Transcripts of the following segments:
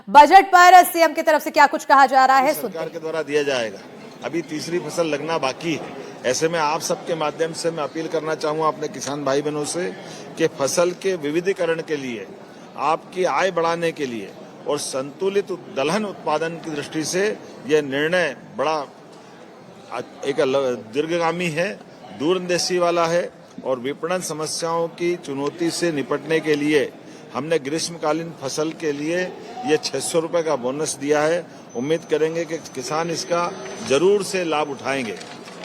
Budget पर CM की तरफ से क्या कुछ कहा जा रहा है, सरकार के द्वारा दिया जाएगा। अभी तीसरी फसल लगना बाकी है। ऐसे में आप सबके माध्यम से मैं अपील करना चाहूंगा अपने किसान भाई बहनों से कि फसल के विविधीकरण के लिए, आपकी आय बढ़ाने के लिए और संतुलित दलहन उत्पादन की दृष्टि से यह निर्णय बड़ा एक दीर्घगामी है, दूरंदेशी वाला है और विपणन समस्याओं की चुनौती से निपटने के लिए हमने ग्रीष्मकालीन फसल के लिए ये 600 रुपए का बोनस दिया है। उम्मीद करेंगे कि किसान इसका जरूर से लाभ उठाएंगे।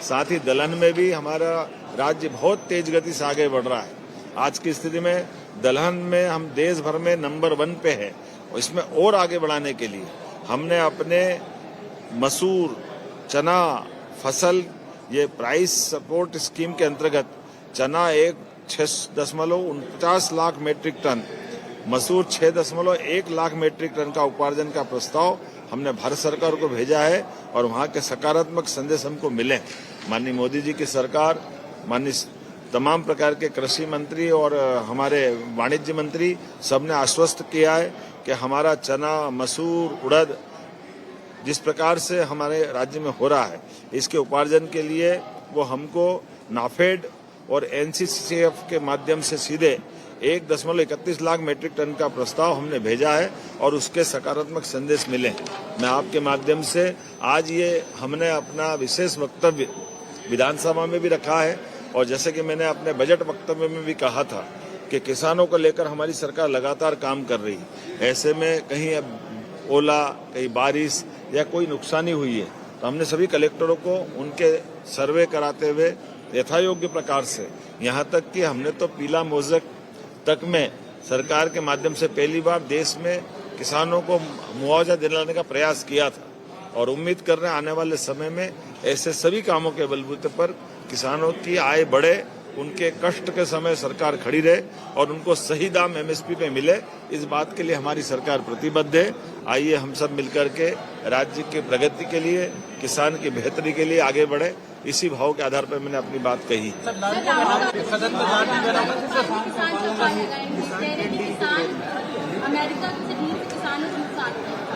साथ ही दलहन में भी हमारा राज्य बहुत तेज गति से आगे बढ़ रहा है। आज की स्थिति में दलहन में हम देश भर में नंबर 1 पे है और इसमें और आगे बढ़ाने के लिए हमने अपने मसूर, चना फसल ये प्राइस सपोर्ट स्कीम के अंतर्गत चना 6.49 लाख मीट्रिक टन, मसूर 6.1 लाख मीट्रिक टन का उपार्जन का प्रस्ताव हमने भारत सरकार को भेजा है और वहां के सकारात्मक संदेश हमको मिले। माननीय मोदी जी की सरकार, माननीय तमाम प्रकार के कृषि मंत्री और हमारे वाणिज्य मंत्री सबने आश्वस्त किया है कि हमारा चना, मसूर, उड़द जिस प्रकार से हमारे राज्य में हो रहा है, इसके उपार्जन के लिए वो हमको नाफेड और एनसीसीएफ के माध्यम से सीधे 1.31 लाख मीट्रिक टन का प्रस्ताव हमने भेजा है और उसके सकारात्मक संदेश मिले। मैं आपके माध्यम से आज ये हमने अपना विशेष वक्तव्य विधानसभा में भी रखा है और जैसे कि मैंने अपने बजट वक्तव्य में भी कहा था कि किसानों को लेकर हमारी सरकार लगातार काम कर रही है। ऐसे में कहीं ओला, कहीं बारिश या कोई नुकसानी हुई है तो हमने सभी कलेक्टरों को उनके सर्वे कराते हुए यथायोग्य प्रकार से, यहाँ तक कि हमने तो पीला मोज़ेक तक में सरकार के माध्यम से पहली बार देश में किसानों को मुआवजा दिलाने का प्रयास किया था और उम्मीद कर रहे हैं आने वाले समय में ऐसे सभी कामों के बलबूते पर किसानों की आय बढ़े, उनके कष्ट के समय सरकार खड़ी रहे और उनको सही दाम एमएसपी पे मिले। इस बात के लिए हमारी सरकार प्रतिबद्ध है। आइए हम सब मिलकर के राज्य की प्रगति के लिए, किसान की बेहतरी के लिए आगे बढ़े। इसी भाव के आधार पर मैंने अपनी बात कही।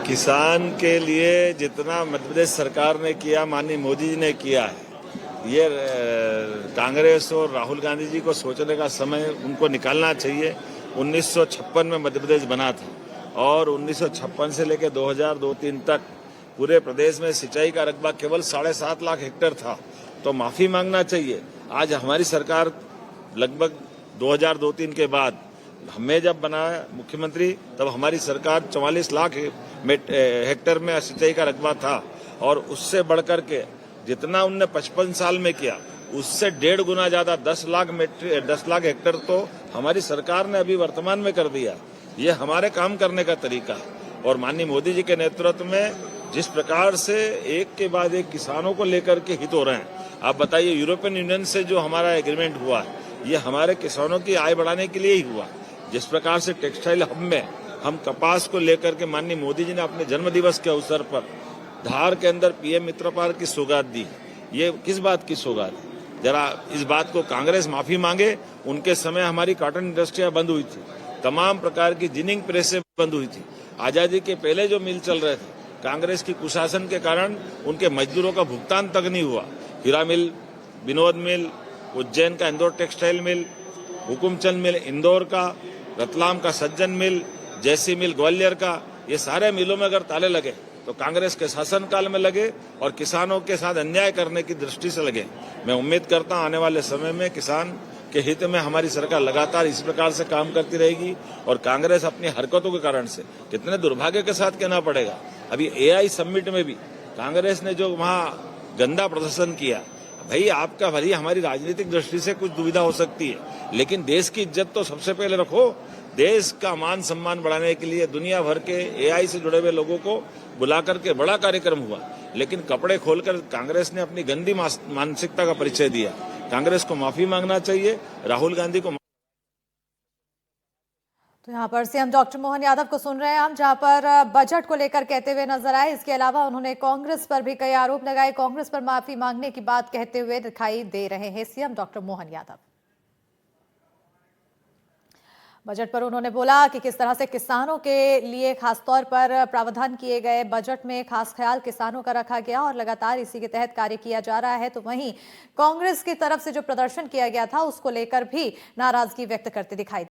किसान के लिए जितना मध्य प्रदेश सरकार ने किया, माननीय मोदी जी ने किया है, ये कांग्रेस और राहुल गांधी जी को सोचने का समय उनको निकालना चाहिए। 1956 में मध्य प्रदेश बना था और 1956 से लेकर 2002-03 तक पूरे प्रदेश में सिंचाई का रकबा केवल 7.5 लाख हेक्टेयर था, तो माफी मांगना चाहिए। आज हमारी सरकार लगभग 2002-03 के बाद हमें जब बनाया मुख्यमंत्री तब हमारी सरकार 44 लाख हेक्टेयर में सिंचाई का रकबा था और उससे बढ़कर के जितना उनने 55 साल में किया उससे 1.5 गुना ज्यादा 10 लाख हेक्टेयर तो हमारी सरकार ने अभी वर्तमान में कर दिया। ये हमारे काम करने का तरीका है और माननीय मोदी जी के नेतृत्व में जिस प्रकार से एक के बाद एक किसानों को लेकर के हित हो रहे हैं। आप बताइए, यूरोपियन यूनियन से जो हमारा एग्रीमेंट हुआ है ये हमारे किसानों की आय बढ़ाने के लिए ही हुआ। जिस प्रकार से टेक्सटाइल हब में हम कपास को लेकर के माननीय मोदी जी ने अपने जन्म दिवस के अवसर पर धार के अंदर पीएम मित्र पार की सौगात दी, ये किस बात की सौगात है? जरा इस बात को कांग्रेस माफी मांगे। उनके समय हमारी कॉटन इंडस्ट्रियां बंद हुई थी, तमाम प्रकार की जिनिंग प्रेसें बंद हुई थी। आजादी के पहले जो मिल चल रहे थे, कांग्रेस की कुशासन के कारण उनके मजदूरों का भुगतान तक नहीं हुआ। हीरा मिल, विनोद मिल, उज्जैन का इंदौर टेक्सटाइल मिल, हुकुमचंद मिल इंदौर का, रतलाम का सज्जन मिल, जैसी मिल ग्वालियर का, ये सारे मिलों में अगर ताले लगे तो कांग्रेस के शासनकाल में लगे और किसानों के साथ अन्याय करने की दृष्टि से लगे। मैं उम्मीद करता हूं आने वाले समय में किसान के हित में हमारी सरकार लगातार इस प्रकार से काम करती रहेगी और कांग्रेस अपनी हरकतों के कारण से कितने दुर्भाग्य के साथ कहना पड़ेगा, अभी एआई समिट में भी कांग्रेस ने जो वहां गंदा प्रदर्शन किया, भाई आपका भरी हमारी राजनीतिक दृष्टि से कुछ दुविधा हो सकती है, लेकिन देश की इज्जत तो सबसे पहले रखो। देश का मान सम्मान बढ़ाने के लिए दुनिया भर के एआई से जुड़े हुए लोगों को बुलाकर के बड़ा कार्यक्रम हुआ, लेकिन कपड़े खोलकर कांग्रेस ने अपनी गंदी मानसिकता का परिचय दिया। कांग्रेस को माफी मांगना चाहिए, राहुल गांधी को। तो यहाँ पर सीएम डॉक्टर मोहन यादव को सुन रहे हैं हम, जहाँ पर बजट को लेकर कहते हुए नजर आए। इसके अलावा उन्होंने कांग्रेस पर भी कई आरोप लगाए, कांग्रेस पर माफी मांगने की बात कहते हुए दिखाई दे रहे हैं CM doctor Mohan Yadav. Budget पर उन्होंने बोला कि किस तरह से किसानों के लिए खास तौर पर प्रावधान किए गए, बजट में खास ख्याल किसानों का रखा गया और लगातार इसी के तहत कार्य किया जा रहा है। तो वहीं कांग्रेस की तरफ से जो प्रदर्शन किया गया था उसको लेकर भी नाराजगी व्यक्त करते दिखाई